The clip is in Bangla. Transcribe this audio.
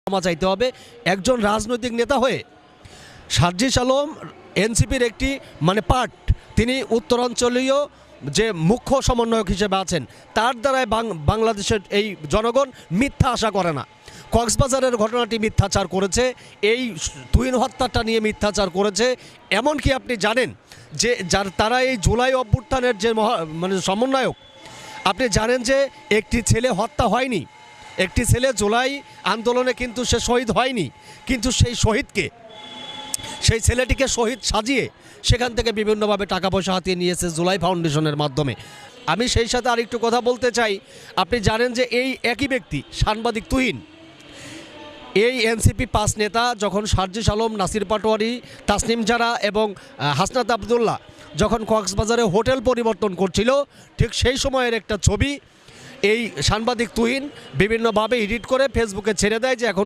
ক্ষমা চাইতে হবে একজন রাজনৈতিক নেতা হয়ে। সার্জিস আলম এনসিপির একটি পার্ট, তিনি উত্তরাঞ্চলীয় যে মুখ্য সমন্বয়ক হিসেবে আছেন, তার দ্বারাই বাংলাদেশের এই জনগণ মিথ্যা আশা করে না। কক্সবাজারের ঘটনাটি মিথ্যাচার করেছে, এই তুহিন হত্যাটা নিয়ে মিথ্যাচার করেছে। এমনকি আপনি জানেন যে তারা এই জুলাই অভ্যুত্থানের যে সমন্বয়ক, আপনি জানেন যে একটি ছেলে হত্যা হয়নি, একটি ছেলে জুলাই আন্দোলনে কিন্তু সে শহীদ হয়নি, কিন্তু সেই ছেলেটিকে শহীদ সাজিয়ে সেখান থেকে বিভিন্নভাবে টাকা পয়সা হাতিয়ে নিয়েছে জুলাই ফাউন্ডেশনের মাধ্যমে। আমি সেই সাথে আরেকটু কথা বলতে চাই, আপনি জানেন যে এই একই ব্যক্তি সাংবাদিক তুহিন, এই এনসিপি 5 নেতা যখন সার্জিস আলম, নাসির পাটোয়ারি, তাসনিম জারা এবং হাসনাত আবদুল্লাহ যখন কক্সবাজারে হোটেল পরিবর্তন করছিল, ঠিক সেই সময়ের একটা ছবি এই সাংবাদিক তুহিন বিভিন্নভাবে এডিট করে ফেসবুকে ছেড়ে দেয় যে এখন